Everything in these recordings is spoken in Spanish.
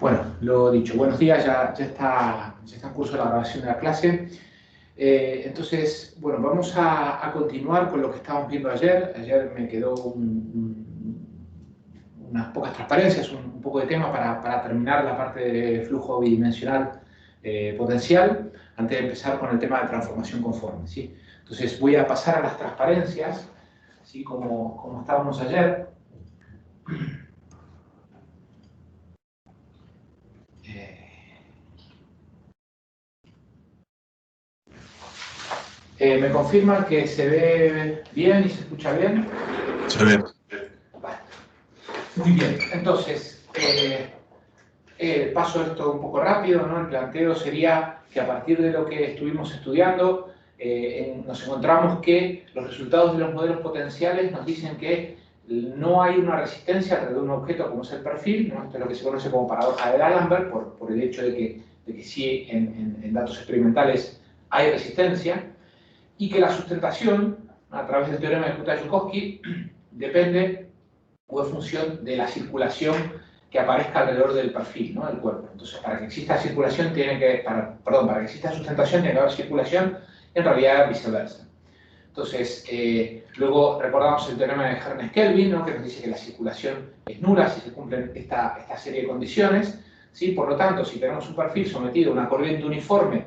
Bueno, lo dicho, buenos días, ya está en curso la grabación de la clase. Entonces, bueno, vamos a continuar con lo que estábamos viendo ayer. Ayer me quedó unas pocas transparencias, un poco de tema para terminar la parte de flujo bidimensional potencial, antes de empezar con el tema de transformación conforme, ¿sí? Entonces, voy a pasar a las transparencias, ¿sí? Como estábamos ayer. ¿Me confirman que se ve bien y se escucha bien? Se ve. Vale. Muy bien. Entonces, paso esto un poco rápido, ¿no? El planteo sería que a partir de lo que estuvimos estudiando, nos encontramos que los resultados de los modelos potenciales nos dicen que no hay una resistencia alrededor de un objeto como es el perfil, ¿no? Esto es lo que se conoce como paradoja de D'Alembert, por el hecho de que sí en datos experimentales hay resistencia, y que la sustentación, a través del teorema de Kuta-Joukowski, depende o es función de la circulación que aparezca alrededor del perfil, ¿no? Del cuerpo. Entonces, para que exista circulación para que exista sustentación tiene que haber circulación, en realidad viceversa. Entonces, luego recordamos el teorema de Hermes-Kelvin, ¿no? Que nos dice que la circulación es nula si se cumplen esta serie de condiciones, ¿sí? Por lo tanto, si tenemos un perfil sometido a una corriente uniforme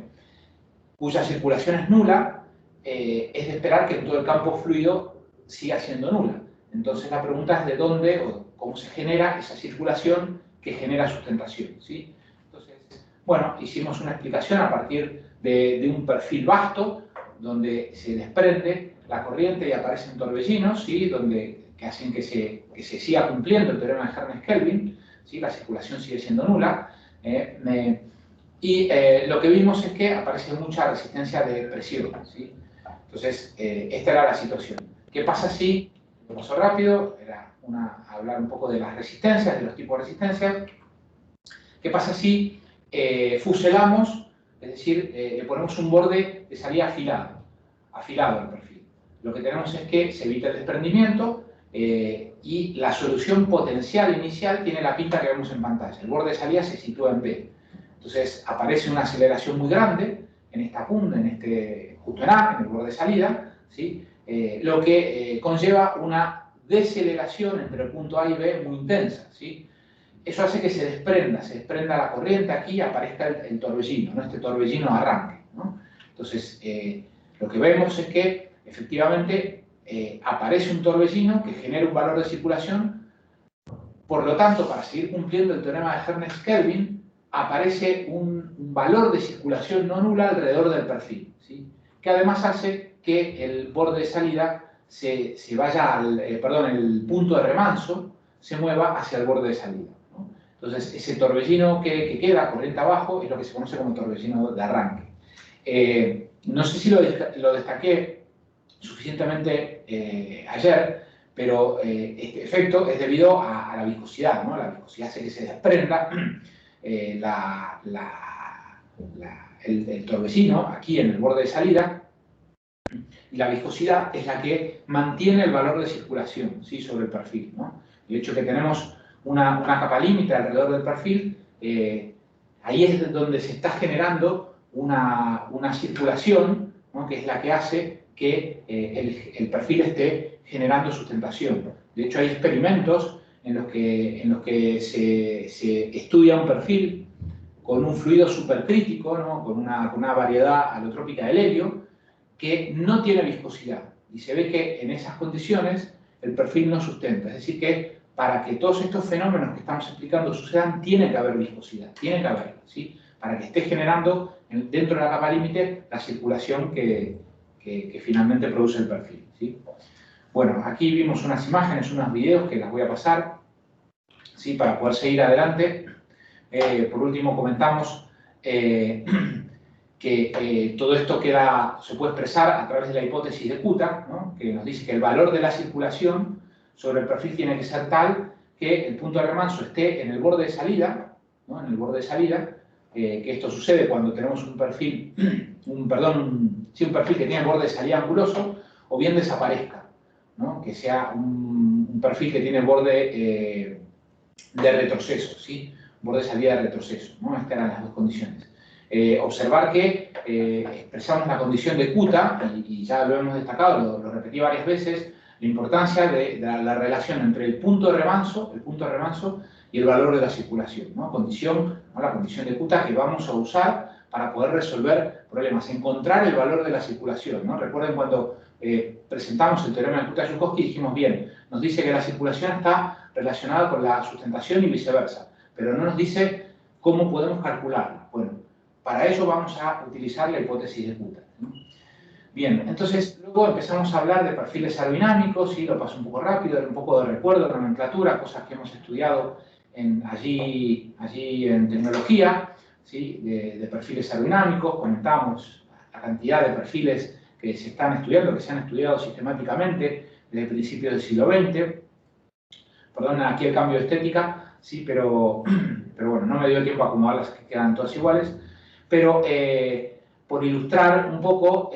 cuya circulación es nula, es de esperar que todo el campo fluido siga siendo nula. Entonces la pregunta es de dónde o cómo se genera esa circulación que genera sustentación, ¿sí? Entonces, bueno, hicimos una explicación a partir de un perfil vasto, donde se desprende la corriente y aparecen torbellinos, ¿sí? Que hacen que se siga cumpliendo el teorema de Hermes-Kelvin, ¿sí? La circulación sigue siendo nula. Y lo que vimos es que aparece mucha resistencia de presión, ¿sí? Entonces, esta era la situación. ¿Qué pasa si, lo paso rápido, era hablar un poco de las resistencias, de los tipos de resistencias? ¿Qué pasa si fuselamos, es decir, le ponemos un borde de salida afilado al perfil? Lo que tenemos es que se evita el desprendimiento y la solución potencial inicial tiene la pinta que vemos en pantalla. El borde de salida se sitúa en B. Entonces aparece una aceleración muy grande en esta punta, justo en A, en el borde de salida, ¿sí? Lo que conlleva una deceleración entre el punto A y B muy intensa, ¿sí? Eso hace que se desprenda la corriente aquí y aparezca el torbellino, ¿no? Este torbellino de arranque, ¿no? Entonces, lo que vemos es que efectivamente aparece un torbellino que genera un valor de circulación. Por lo tanto, para seguir cumpliendo el teorema de Hermes-Kelvin, aparece un valor de circulación no nula alrededor del perfil, ¿sí? Que además hace que el borde de salida se vaya el punto de remanso se mueva hacia el borde de salida, ¿no? Entonces, ese torbellino que queda corriente abajo es lo que se conoce como torbellino de arranque. No sé si lo destaqué suficientemente ayer, pero este efecto es debido a la viscosidad, ¿no? La viscosidad hace que se desprenda el torbellino aquí en el borde de salida, y la viscosidad es la que mantiene el valor de circulación, ¿sí? Sobre el perfil, ¿no? El hecho de que tenemos una capa límite alrededor del perfil, ahí es donde se está generando una circulación, ¿no? Que es la que hace que el perfil esté generando sustentación. De hecho, hay experimentos en los que se estudia un perfil con un fluido supercrítico, ¿no? con una variedad alotrópica del helio, que no tiene viscosidad. Y se ve que en esas condiciones el perfil no sustenta. Es decir, que para que todos estos fenómenos que estamos explicando sucedan, tiene que haber viscosidad, tiene que haberla, ¿sí? Para que esté generando dentro de la capa límite la circulación que finalmente produce el perfil, ¿sí? Bueno, aquí vimos unas imágenes, unos videos que las voy a pasar, ¿sí? Para poder seguir adelante. Por último, comentamos que todo esto se puede expresar a través de la hipótesis de Kuta, ¿no? Que nos dice que el valor de la circulación sobre el perfil tiene que ser tal que el punto de remanso esté en el borde de salida, ¿no? En el borde de salida, que esto sucede cuando tenemos un perfil, un perfil que tiene el borde de salida anguloso, o bien desaparezca, ¿no? Que sea un perfil que tiene el borde de retroceso, ¿sí? borde de salida de retroceso, ¿no? Estas eran las dos condiciones. Observar que expresamos la condición de Kuta, y ya lo hemos destacado, lo repetí varias veces, la importancia de la relación entre el punto de remanso y el valor de la circulación, ¿no? La condición de Kuta que vamos a usar para poder resolver problemas, encontrar el valor de la circulación, ¿no? Recuerden cuando presentamos el teorema de Kuta-Joukowski, dijimos bien, nos dice que la circulación está relacionada con la sustentación y viceversa, pero no nos dice cómo podemos calcularla. Bueno, para ello vamos a utilizar la hipótesis de Kuta, ¿no? Bien, entonces luego empezamos a hablar de perfiles aerodinámicos, ¿sí? Lo paso un poco rápido, un poco de recuerdo, de nomenclatura, cosas que hemos estudiado allí en tecnología, ¿sí? De perfiles aerodinámicos, comentamos la cantidad de perfiles que se están estudiando, que se han estudiado sistemáticamente desde principios del siglo XX. Perdón, aquí el cambio de estética, sí, pero bueno, no me dio tiempo a acomodarlas, que quedan todas iguales. Pero por ilustrar un poco,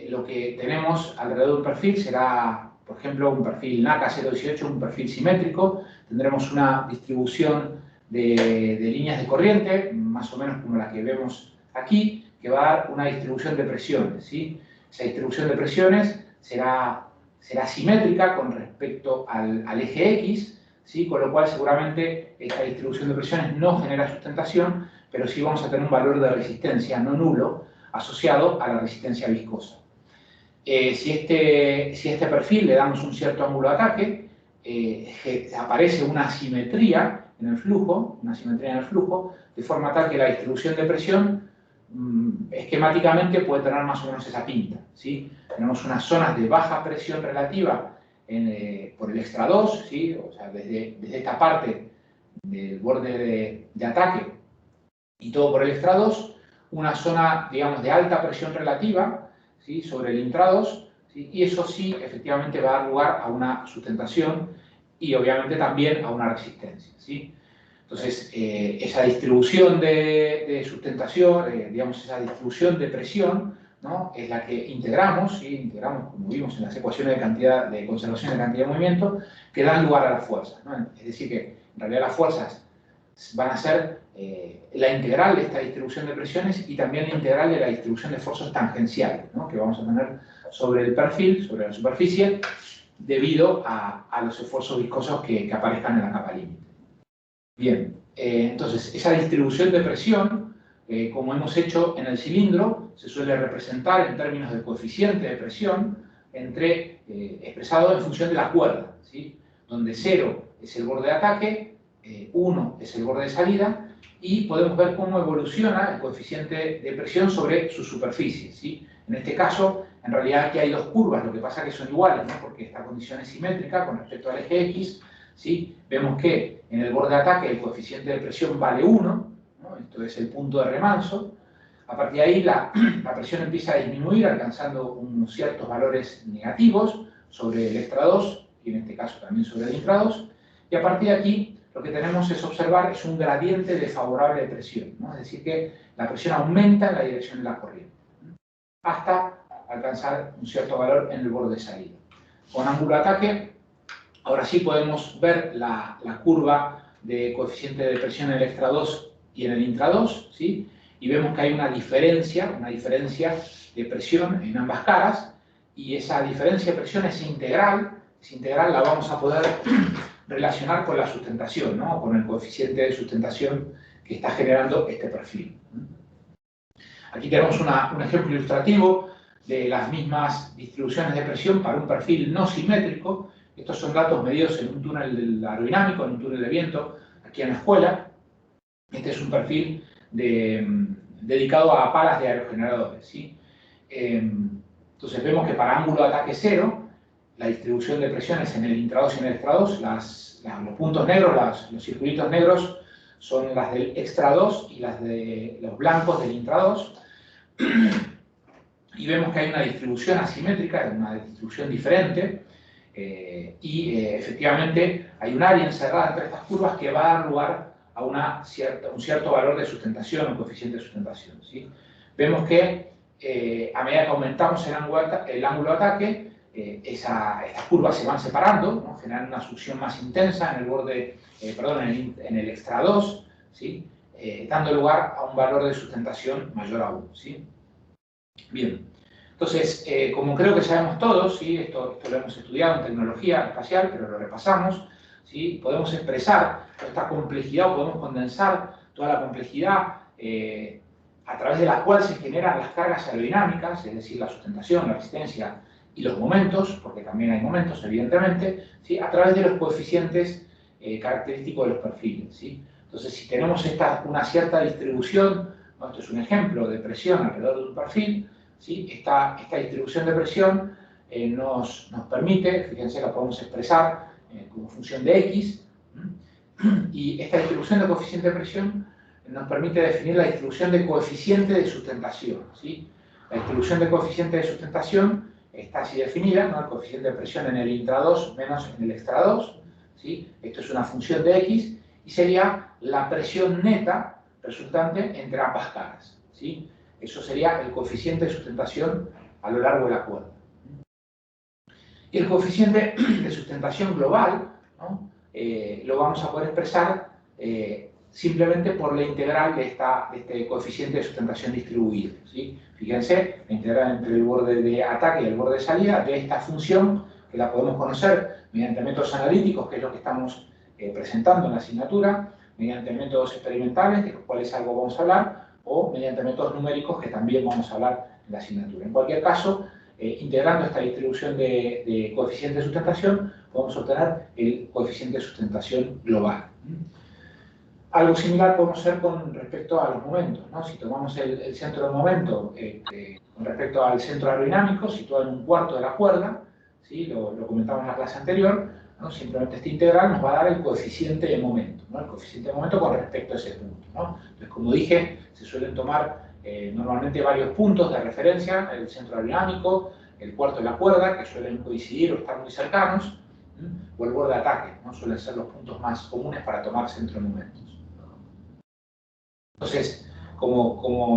lo que tenemos alrededor de un perfil será, por ejemplo, un perfil NACA 018, un perfil simétrico. Tendremos una distribución de líneas de corriente, más o menos como la que vemos aquí, que va a dar una distribución de presiones, ¿sí? Esa distribución de presiones será simétrica con respecto al eje X, ¿sí? Con lo cual seguramente esta distribución de presiones no genera sustentación, pero sí vamos a tener un valor de resistencia no nulo asociado a la resistencia viscosa. Si este perfil le damos un cierto ángulo de ataque, aparece una asimetría en el flujo, de forma tal que la distribución de presión esquemáticamente puede tener más o menos esa pinta, ¿sí? Tenemos unas zonas de baja presión relativa por el extra 2, ¿sí? O sea, desde esta parte del borde de ataque y todo por el extra 2, una zona, digamos, de alta presión relativa, ¿sí? Sobre el intra 2, ¿sí? Y eso sí, efectivamente, va a dar lugar a una sustentación y obviamente también a una resistencia, ¿sí? Entonces, esa distribución de sustentación, digamos, esa distribución de presión, ¿no? Es la que integramos, ¿sí? Integramos, como vimos en las ecuaciones de conservación de cantidad de movimiento, que dan lugar a las fuerzas, ¿no? Es decir, que en realidad las fuerzas van a ser la integral de esta distribución de presiones y también la integral de la distribución de fuerzas tangenciales, ¿no? Que vamos a tener sobre el perfil, sobre la superficie, debido a los esfuerzos viscosos que aparezcan en la capa límite. Bien, entonces esa distribución de presión, como hemos hecho en el cilindro, se suele representar en términos de coeficiente de presión expresado en función de la cuerda, ¿sí? Donde 0 es el borde de ataque, 1 es el borde de salida, y podemos ver cómo evoluciona el coeficiente de presión sobre su superficie, ¿sí? En este caso, en realidad aquí hay dos curvas, lo que pasa es que son iguales, ¿no? Porque esta condición es simétrica con respecto al eje X, ¿sí? Vemos que en el borde de ataque el coeficiente de presión vale 1, ¿no? Esto es el punto de remanso. A partir de ahí la presión empieza a disminuir, alcanzando unos ciertos valores negativos sobre el extra 2, y en este caso también sobre el intra 2, y a partir de aquí lo que tenemos es observar un gradiente desfavorable de presión, ¿no? Es decir, que la presión aumenta en la dirección de la corriente, ¿no? Hasta alcanzar un cierto valor en el borde de salida. Con ángulo de ataque, ahora sí podemos ver la curva de coeficiente de presión en el extra 2 y en el intra 2, ¿sí? Y vemos que hay una diferencia de presión en ambas caras, y esa diferencia de presión es integral. Esa integral la vamos a poder relacionar con la sustentación, ¿no? Con el coeficiente de sustentación que está generando este perfil. Aquí tenemos un ejemplo ilustrativo de las mismas distribuciones de presión para un perfil no simétrico. Estos son datos medidos en un túnel aerodinámico, en un túnel de viento, aquí en la escuela. Este es un perfil dedicado a palas de aerogeneradores, ¿sí? Entonces vemos que para ángulo de ataque 0, la distribución de presiones en el intra 2 y en el extra 2, los puntos negros, los circulitos negros, son las del extra 2 y las de los blancos del intra 2. Y vemos que hay una distribución asimétrica, una distribución diferente, y efectivamente hay un área encerrada entre estas curvas que va a dar lugar a un cierto valor de sustentación o coeficiente de sustentación, ¿sí? Vemos que a medida que aumentamos el ángulo de ataque, estas curvas se van separando, ¿no? Generan una succión más intensa en el borde, en el extra 2, ¿sí? Dando lugar a un valor de sustentación mayor aún, ¿sí? Bien, entonces, como creo que sabemos todos, ¿sí? Esto lo hemos estudiado en tecnología espacial, pero lo repasamos, ¿sí? Podemos expresar toda esta complejidad, o podemos condensar toda la complejidad a través de la cual se generan las cargas aerodinámicas, es decir, la sustentación, la resistencia y los momentos, porque también hay momentos, evidentemente, ¿sí? A través de los coeficientes característicos de los perfiles, ¿sí? Entonces, si tenemos una cierta distribución, ¿no? Esto es un ejemplo de presión alrededor de un perfil, ¿sí? Esta distribución de presión nos permite, fíjense, la podemos expresar como función de X, y esta distribución de coeficiente de presión nos permite definir la distribución de coeficiente de sustentación, ¿sí? La distribución de coeficiente de sustentación está así definida, ¿no? El coeficiente de presión en el intra-2 menos en el extra-2, ¿sí? Esto es una función de X y sería la presión neta resultante entre ambas caras, ¿sí? Eso sería el coeficiente de sustentación a lo largo de la cuerda. Y el coeficiente de sustentación global, ¿no? Lo vamos a poder expresar simplemente por la integral de este coeficiente de sustentación distribuido, ¿sí? Fíjense, la integral entre el borde de ataque y el borde de salida de esta función, que la podemos conocer mediante métodos analíticos, que es lo que estamos presentando en la asignatura, mediante métodos experimentales, de los cuales algo vamos a hablar, o mediante métodos numéricos, que también vamos a hablar en la asignatura. En cualquier caso, integrando esta distribución de coeficiente de sustentación, podemos obtener el coeficiente de sustentación global. Algo similar podemos hacer con respecto a los momentos, ¿no? Si tomamos el centro de momento con respecto al centro aerodinámico, situado en un cuarto de la cuerda, ¿sí? Lo comentamos en la clase anterior, ¿no? Simplemente esta integral nos va a dar el coeficiente de momento, ¿no? El coeficiente de momento con respecto a ese punto, ¿no? Entonces, como dije, se suelen tomar normalmente varios puntos de referencia, el centro aerodinámico, el cuarto de la cuerda, que suelen coincidir o estar muy cercanos, o el borde de ataque, ¿no? Suelen ser los puntos más comunes para tomar centro de momentos. Entonces,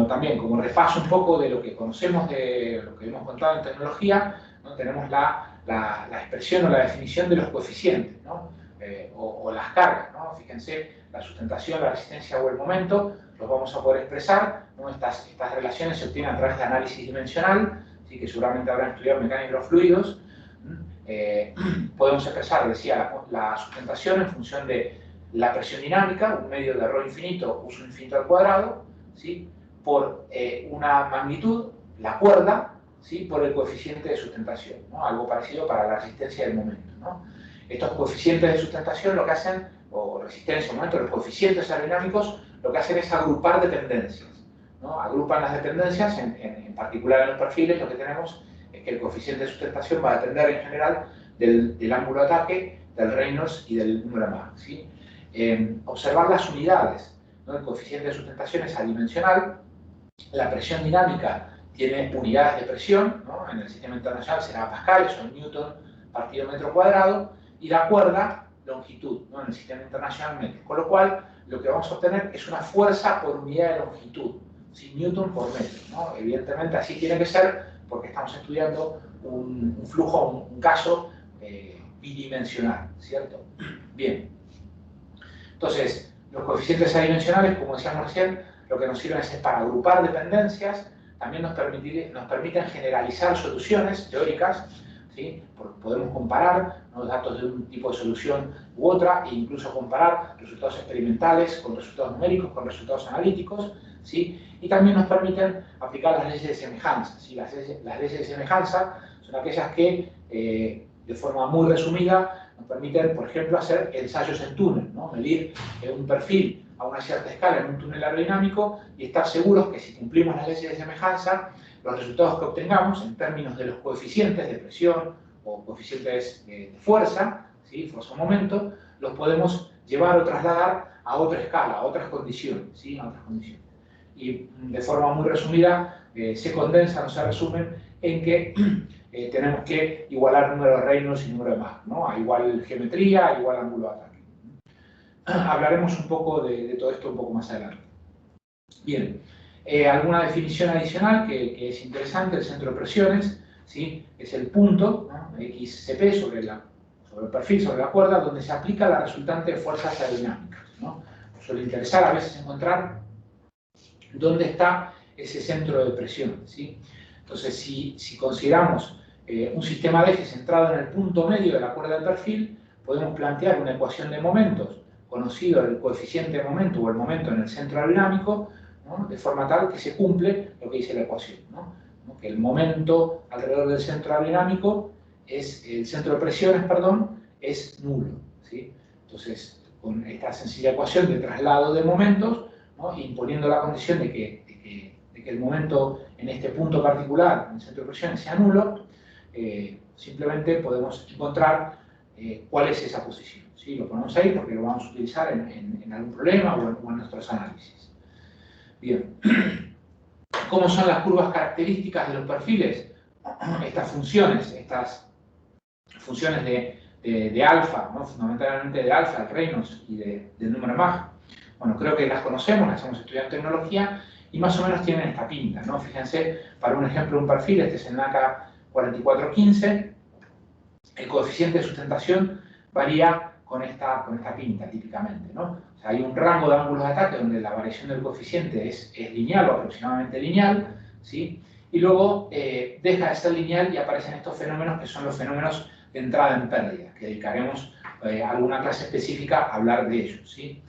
también como repaso un poco de lo que conocemos, de lo que hemos contado en tecnología, ¿no? Tenemos la expresión o la definición de los coeficientes, ¿no? O las cargas, ¿no? Fíjense, la sustentación, la resistencia o el momento, los vamos a poder expresar, ¿no? Estas relaciones se obtienen a través de análisis dimensional, ¿sí? Que seguramente habrán estudiado mecánica de los fluidos. Podemos expresar, decía, la sustentación en función de la presión dinámica, un medio de ρ infinito, uso infinito al cuadrado, ¿sí? Por una magnitud, la cuerda, ¿sí? Por el coeficiente de sustentación, ¿no? Algo parecido para la resistencia del momento, ¿no? Estos coeficientes de sustentación lo que hacen, o resistencia o momento, los coeficientes aerodinámicos, lo que hacen es agrupar dependencias, ¿no? Agrupan las dependencias, en particular en los perfiles lo que tenemos es que el coeficiente de sustentación va a depender en general del ángulo de ataque, del Reynolds y del número de Mach, ¿sí? Observar las unidades, ¿no? El coeficiente de sustentación es adimensional, la presión dinámica tiene unidades de presión, ¿no? En el sistema internacional será pascales o newton partido metro cuadrado, y la cuerda, longitud, ¿no? En el sistema internacional metro. Con lo cual, lo que vamos a obtener es una fuerza por unidad de longitud, ¿sí? Newton por metro, ¿no? Evidentemente así tiene que ser porque estamos estudiando un flujo, un caso bidimensional, ¿cierto? Bien. Entonces, los coeficientes adimensionales, como decíamos recién, lo que nos sirven es para agrupar dependencias, también nos permiten generalizar soluciones teóricas, ¿sí? Podemos comparar los datos de un tipo de solución u otra e incluso comparar resultados experimentales con resultados numéricos, con resultados analíticos, ¿sí? Y también nos permiten aplicar las leyes de semejanza, ¿sí? Las leyes de semejanza son aquellas que, de forma muy resumida, nos permiten, por ejemplo, hacer ensayos en túnel, ¿no? Medir un perfil a una cierta escala en un túnel aerodinámico y estar seguros que si cumplimos las leyes de semejanza, los resultados que obtengamos en términos de los coeficientes de presión o coeficientes de fuerza, ¿sí? Fuerza o momento, los podemos llevar o trasladar a otra escala, a otras condiciones, ¿sí? A otras condiciones. Y de forma muy resumida, se condensan o se resumen en que tenemos que igualar número de Reynolds y número de Mach, ¿no? A igual geometría, a igual ángulo de ataque. Hablaremos un poco de todo esto un poco más adelante. Bien, alguna definición adicional que es interesante, el centro de presiones, ¿sí? Es el punto, ¿no? XCP sobre el perfil, sobre la cuerda, donde se aplica la resultante de fuerzas aerodinámicas, ¿no? suele interesar a veces encontrar dónde está ese centro de presión, ¿sí? Entonces, si consideramos un sistema de ejes centrado en el punto medio de la cuerda del perfil, podemos plantear una ecuación de momentos, conocido el coeficiente de momento o el momento en el centro aerodinámico, ¿no? De forma tal que se cumple lo que dice la ecuación, ¿no? Que el momento alrededor del centro aerodinámico, el centro de presiones, perdón, es nulo, ¿sí? Entonces, con esta sencilla ecuación de traslado de momentos, ¿no? Imponiendo la condición de que el momento en este punto particular, en el centro de presiones, sea nulo, simplemente podemos encontrar cuál es esa posición, ¿sí? Lo ponemos ahí porque lo vamos a utilizar en algún problema o en nuestros análisis. Bien. ¿Cómo son las curvas características de los perfiles? Estas funciones de alfa, ¿no? Fundamentalmente de alfa, de Reynolds y del número Mach. Bueno, creo que las conocemos, las hemos estudiado en tecnología y más o menos tienen esta pinta, ¿no? Fíjense, para un ejemplo de un perfil, este es el NACA 4415, el coeficiente de sustentación varía con esta pinta, típicamente, ¿no? O sea, hay un rango de ángulos de ataque donde la variación del coeficiente es lineal o aproximadamente lineal, ¿sí? Y luego deja de ser lineal y aparecen estos fenómenos que son los fenómenos de entrada en pérdida, que dedicaremos alguna clase específica a hablar de ellos, ¿sí?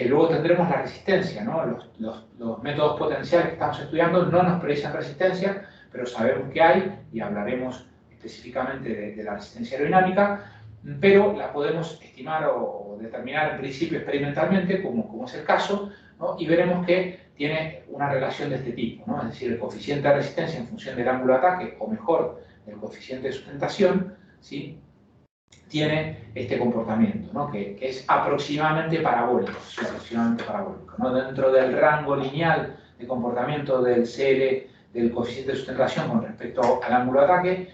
Luego tendremos la resistencia, ¿no? Los métodos potenciales que estamos estudiando no nos predicen resistencia, pero sabemos que hay y hablaremos específicamente de la resistencia aerodinámica, pero la podemos estimar o determinar en principio experimentalmente, como es el caso, ¿no? Y veremos que tiene una relación de este tipo, ¿no? Es decir, el coeficiente de resistencia en función del ángulo de ataque, o mejor, el coeficiente de sustentación, ¿sí? Tiene este comportamiento, ¿no? que es aproximadamente parabólico, sí, aproximadamente parabólico, ¿no? Dentro del rango lineal de comportamiento del CL, del coeficiente de sustentación con respecto al ángulo de ataque,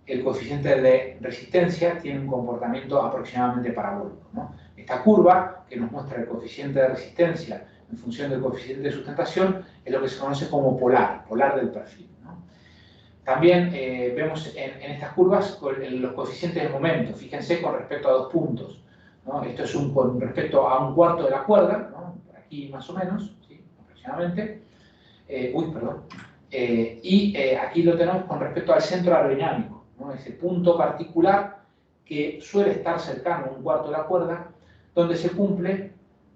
el coeficiente de resistencia tiene un comportamiento aproximadamente parabólico, ¿no? Esta curva que nos muestra el coeficiente de resistencia en función del coeficiente de sustentación es lo que se conoce como polar del perfil, ¿no? También vemos en estas curvas los coeficientes de momento, fíjense con respecto a dos puntos, ¿no? Esto es con respecto a un cuarto de la cuerda, ¿no? Por aquí más o menos, ¿sí? Aproximadamente. Aquí lo tenemos con respecto al centro aerodinámico, ¿no? Ese punto particular que suele estar cercano a un cuarto de la cuerda, donde se cumple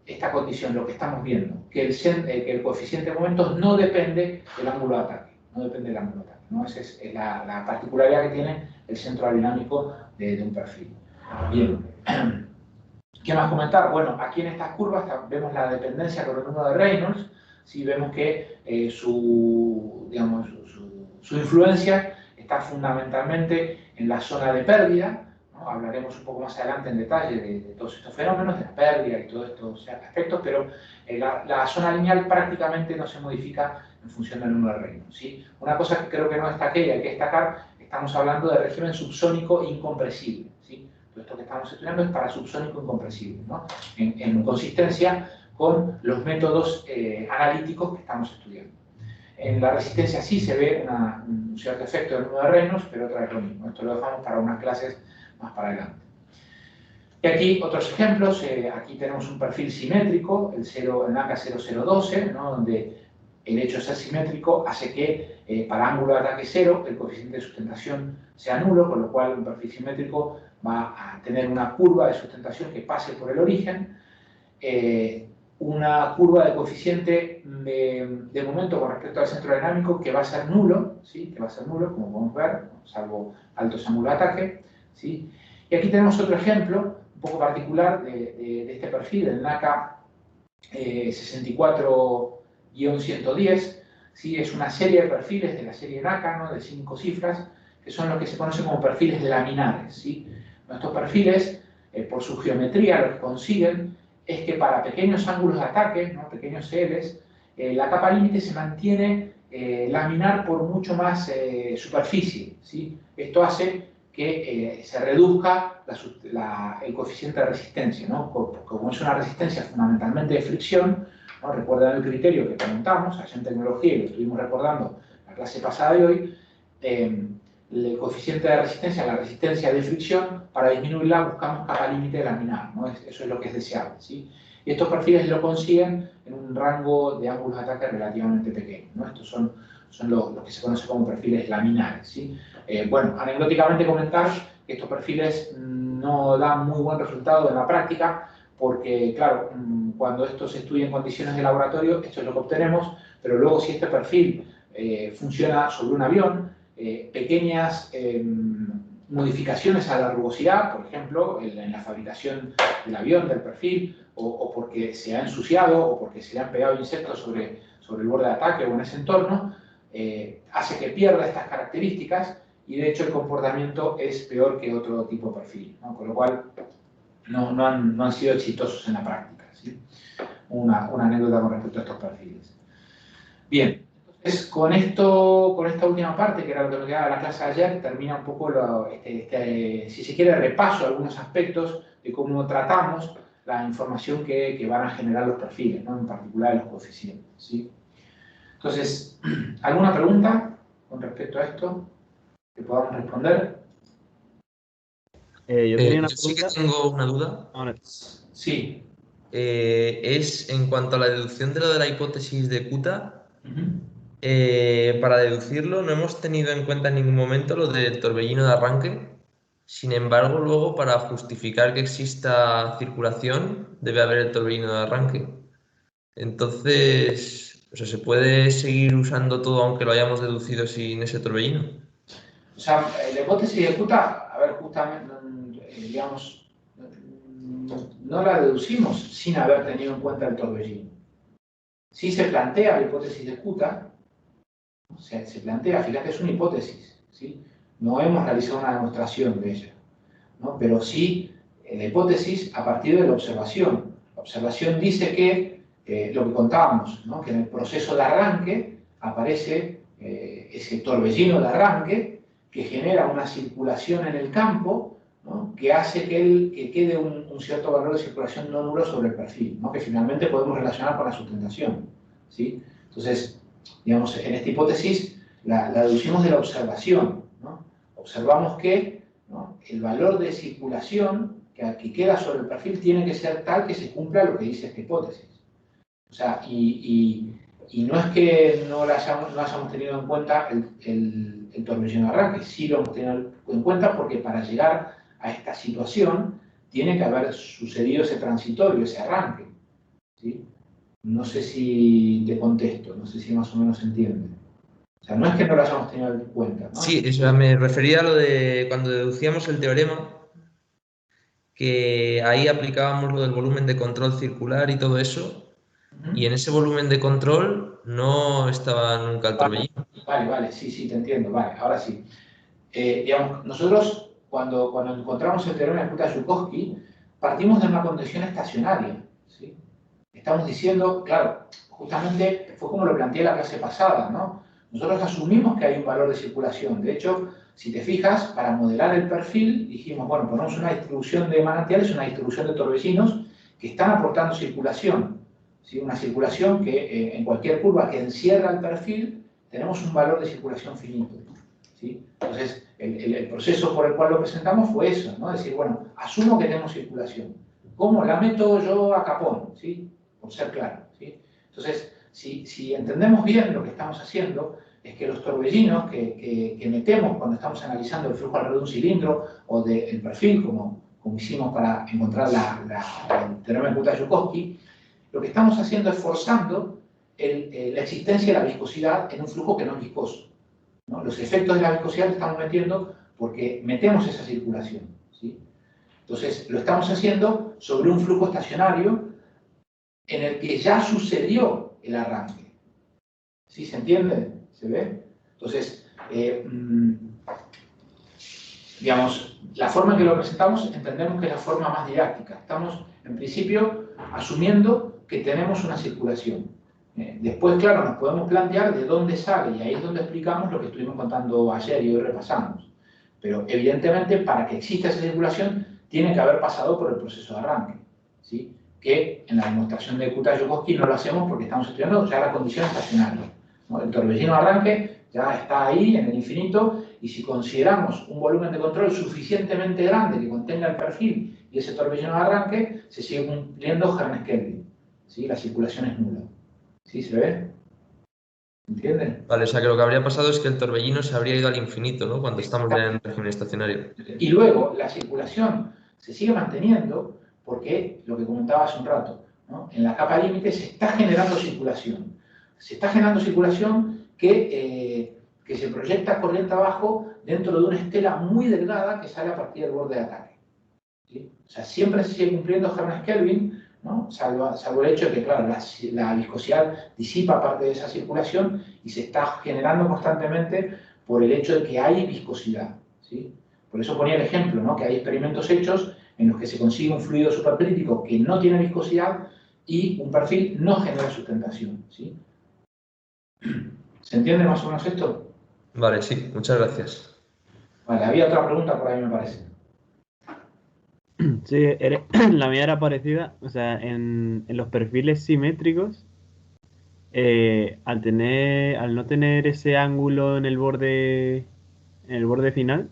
esta condición, lo que estamos viendo, que el coeficiente de momentos no depende del ángulo de ataque, no depende del ángulo de ataque, ¿no? Esa es la particularidad que tiene el centro aerodinámico de un perfil. Bien. ¿Qué más comentar? Bueno, aquí en estas curvas vemos la dependencia con el número de Reynolds, ¿sí? Vemos que su influencia está fundamentalmente en la zona de pérdida, ¿no? Hablaremos un poco más adelante en detalle de todos estos fenómenos, de la pérdida y todos estos aspectos, pero la zona lineal prácticamente no se modifica en función del número de Reynolds, ¿sí? Una cosa que creo que no destaqué y hay que destacar, estamos hablando de régimen subsónico incompresible, ¿sí? Todo esto que estamos estudiando es para subsónico incompresible, ¿no? En consistencia con los métodos analíticos que estamos estudiando. En la resistencia sí se ve un cierto efecto del número de Reynolds, pero otra vez lo mismo. Esto lo dejamos para unas clases más para adelante. Y aquí otros ejemplos. Aquí tenemos un perfil simétrico, el NACA 0012, ¿no? Donde el hecho de ser simétrico hace que para ángulo de ataque 0 el coeficiente de sustentación sea nulo, con lo cual un perfil simétrico va a tener una curva de sustentación que pase por el origen, una curva de coeficiente de momento con respecto al centro dinámico que va a ser nulo, ¿sí? Que va a ser nulo, como podemos ver, salvo altos ángulos de ataque, ¿sí? Y aquí tenemos otro ejemplo un poco particular de este perfil, el NACA 64-110, ¿sí? Es una serie de perfiles de la serie NACA, ¿no? De 5 cifras, que son los que se conocen como perfiles laminares, ¿sí? Estos perfiles, por su geometría, lo que consiguen es que para pequeños ángulos de ataque, ¿no? Pequeños CLs, la capa límite se mantiene laminar por mucho más superficie, ¿sí? Esto hace que se reduzca el coeficiente de resistencia, ¿no? Como es una resistencia fundamentalmente de fricción, ¿no? Recuerdan el criterio que comentamos allá en tecnología y lo estuvimos recordando la clase pasada de hoy, el coeficiente de resistencia, la resistencia de fricción, para disminuirla buscamos capa límite laminar, ¿no? Eso es lo que es deseable, ¿sí? Y estos perfiles lo consiguen en un rango de ángulos de ataque relativamente pequeño, ¿no? Estos son los que se conocen como perfiles laminares, ¿sí? Bueno, anecdóticamente comentar que estos perfiles no dan muy buen resultado en la práctica porque, claro, cuando esto se estudia en condiciones de laboratorio, esto es lo que obtenemos, pero luego si este perfil funciona sobre un avión, pequeñas modificaciones a la rugosidad, por ejemplo, en la fabricación del avión, del perfil, o porque se ha ensuciado, o porque se le han pegado insectos sobre el borde de ataque o en ese entorno, hace que pierda estas características y de hecho el comportamiento es peor que otro tipo de perfil, ¿no? Con lo cual no han sido exitosos en la práctica, ¿sí? Una anécdota con respecto a estos perfiles. Bien, entonces con esta última parte, que era lo que me quedaba de la clase de ayer, termina un poco, si se quiere, repaso de algunos aspectos de cómo tratamos la información que van a generar los perfiles, ¿no? En particular los coeficientes, ¿sí? Entonces, ¿alguna pregunta con respecto a esto que podamos responder? Yo tenía una Yo sí que pregunta. tengo una duda. Sí. Es en cuanto a la deducción de lo de la hipótesis de Kuta. Para deducirlo no hemos tenido en cuenta en ningún momento lo del torbellino de arranque. Sin embargo, luego para justificar que exista circulación debe haber el torbellino de arranque. Entonces, o sea, ¿se puede seguir usando todo aunque lo hayamos deducido sin ese torbellino? O sea, la hipótesis de Kuta, a ver, justamente, digamos, no la deducimos sin haber tenido en cuenta el torbellino. Si se plantea la hipótesis de Kuta, o sea, se plantea, fíjate, es una hipótesis, ¿sí? No hemos realizado una demostración de ella, ¿no? Pero sí la hipótesis a partir de la observación. La observación dice que, lo que contábamos, ¿no? Que en el proceso de arranque aparece ese torbellino de arranque que genera una circulación en el campo, ¿no? Que hace que quede un cierto valor de circulación no nulo sobre el perfil, ¿no? Que finalmente podemos relacionar con la sustentación, ¿sí? Entonces, digamos, en esta hipótesis la deducimos de la observación, ¿no? Observamos que, ¿no?, el valor de circulación que queda sobre el perfil tiene que ser tal que se cumpla lo que dice esta hipótesis. O sea, y no es que no hayamos tenido en cuenta el torbellino de arranque, sí lo hemos tenido en cuenta porque para llegar a esta situación tiene que haber sucedido ese transitorio, ese arranque, ¿sí? No sé si te contesto, no sé si más o menos se entiende. O sea, no es que no lo hayamos tenido en cuenta, ¿no? Sí, o sea, me refería a lo de cuando deducíamos el teorema, que ahí aplicábamos lo del volumen de control circular y todo eso, y en ese volumen de control no estaba nunca el torbellino. Vale, sí, te entiendo, vale, ahora sí. Digamos, nosotros cuando encontramos el teorema de Kuta-Joukowski, partimos de una condición estacionaria, ¿sí? Estamos diciendo, claro, justamente fue como lo planteé la clase pasada, ¿no? Nosotros asumimos que hay un valor de circulación. De hecho, si te fijas, para modelar el perfil, dijimos, bueno, ponemos una distribución de manantiales, una distribución de torbellinos que están aportando circulación, ¿sí? Una circulación que en cualquier curva que encierra el perfil, tenemos un valor de circulación finito, ¿sí? Entonces, el proceso por el cual lo presentamos fue eso, ¿no? Decir, bueno, asumo que tenemos circulación. ¿Cómo la meto yo a capón? ¿Sí? Por ser claro, ¿sí? Entonces, si entendemos bien lo que estamos haciendo, es que los torbellinos que metemos cuando estamos analizando el flujo alrededor de un cilindro o del perfil, como hicimos para encontrar el teorema de Kuta-Joukowski, lo que estamos haciendo es forzando la existencia de la viscosidad en un flujo que no es viscoso, ¿no? Los efectos de la viscosidad los estamos metiendo porque metemos esa circulación, ¿sí? Entonces, lo estamos haciendo sobre un flujo estacionario en el que ya sucedió el arranque. ¿Sí se entiende? ¿Se ve? Entonces, digamos, la forma en que lo presentamos entendemos que es la forma más didáctica. Estamos, en principio, asumiendo que tenemos una circulación. Después, claro, nos podemos plantear de dónde sale, y ahí es donde explicamos lo que estuvimos contando ayer y hoy repasamos. Pero, evidentemente, para que exista esa circulación, tiene que haber pasado por el proceso de arranque, ¿sí? Que en la demostración de Kuta-Joukowski no lo hacemos porque estamos estudiando ya la condición estacionaria, ¿no? El torbellino de arranque ya está ahí en el infinito, y si consideramos un volumen de control suficientemente grande que contenga el perfil y ese torbellino de arranque, se sigue cumpliendo Hermes-Kelvin, ¿sí? La circulación es nula. ¿Sí se ve? ¿Entienden? Vale, o sea que lo que habría pasado es que el torbellino se habría ido al infinito, ¿no? Cuando estamos ya en régimen estacionario. Y luego la circulación se sigue manteniendo porque, lo que comentaba hace un rato, ¿no? En la capa límite se está generando circulación. Se está generando circulación que se proyecta corriente abajo dentro de una estela muy delgada que sale a partir del borde de ataque. ¿Sí? O sea, siempre se sigue cumpliendo Hermes-Kelvin, ¿no? Salvo el hecho de que, claro, la viscosidad disipa parte de esa circulación y se está generando constantemente por el hecho de que hay viscosidad. ¿Sí? Por eso ponía el ejemplo, ¿no? Que hay experimentos hechos en los que se consigue un fluido supercrítico que no tiene viscosidad y un perfil no genera sustentación. ¿Sí? ¿Se entiende más o menos esto? Vale, sí, muchas gracias. Vale, había otra pregunta por ahí, me parece. Sí, la mía era parecida, o sea, en los perfiles simétricos, al no tener ese ángulo en el borde final,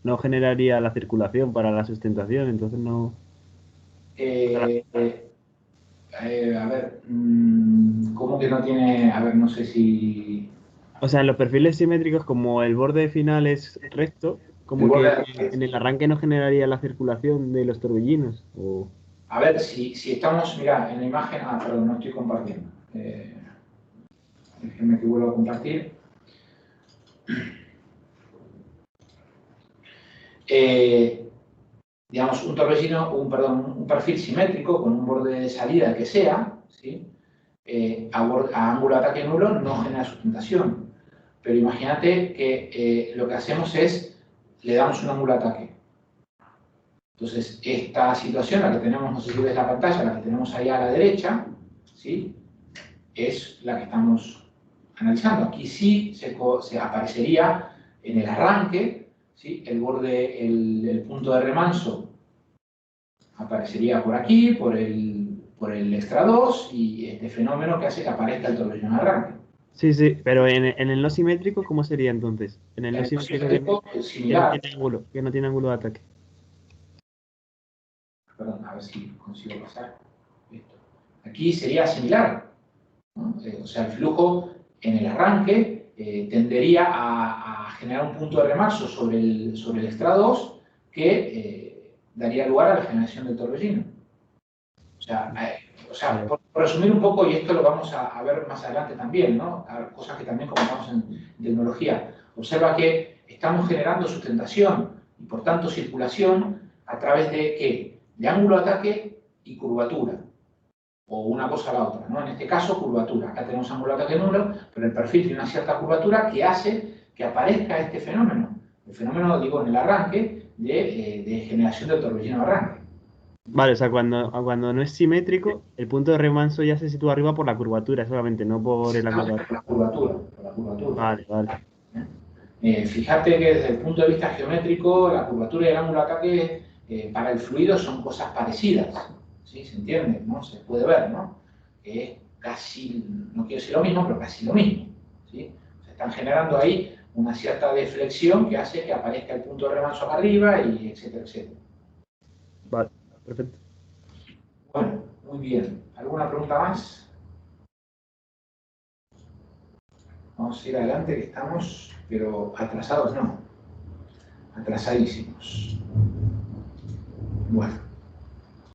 no generaría la circulación para la sustentación, entonces no. A ver, ¿cómo que no tiene? A ver, no sé si... O sea, en los perfiles simétricos, como el borde final es recto, como que en el arranque no generaría la circulación de los torbellinos. O... A ver, si estamos, mira, en la imagen... Ah, perdón, no estoy compartiendo. Déjenme que vuelva a compartir. Digamos, un torbellino, un perfil simétrico con un borde de salida que sea, ¿sí? A ángulo de ataque nulo no genera sustentación. Pero imagínate que lo que hacemos es, le damos un ángulo de ataque. Entonces, esta situación, la que tenemos, no sé si ves la pantalla, la que tenemos ahí a la derecha, ¿sí? Es la que estamos analizando. Aquí sí se aparecería en el arranque, ¿sí? El borde, el punto de remanso aparecería por aquí, por el extra 2, y este fenómeno que hace que aparezca el torbellino de arranque. Sí, sí, pero en el no simétrico, ¿cómo sería entonces? En el no simétrico similar. Que no tiene ángulo de ataque. Perdón, a ver si consigo pasar esto. Aquí sería similar, ¿no? O sea, el flujo en el arranque tendería a generar un punto de remanso sobre el extra 2 que daría lugar a la generación del torbellino. O sea, por resumir un poco, y esto lo vamos a ver más adelante también, ¿no? Cosas que también comentamos en tecnología. Observa que estamos generando sustentación y por tanto circulación a través de ¿qué? De ángulo de ataque y curvatura. O una cosa a la otra, ¿no? En este caso, curvatura. Acá tenemos ángulo de ataque nulo, pero el perfil tiene una cierta curvatura que hace que aparezca este fenómeno. El fenómeno, digo, en el arranque de generación del torbellino de arranque. Vale, o sea, cuando no es simétrico, el punto de remanso ya se sitúa arriba por la curvatura solamente, no por el ángulo de ataque. Por la curvatura. Vale, vale. Fíjate que desde el punto de vista geométrico, la curvatura y el ángulo de ataque para el fluido son cosas parecidas. ¿Sí? ¿Se entiende? ¿No? Se puede ver, ¿no? Es casi, no quiero decir lo mismo, pero casi lo mismo. ¿Sí? Se están generando ahí una cierta deflexión que hace que aparezca el punto de remanso acá arriba, y etcétera, etcétera. Vale, perfecto. Bueno, muy bien. ¿Alguna pregunta más? Vamos a ir adelante, que estamos, pero atrasados no. Atrasadísimos. Bueno.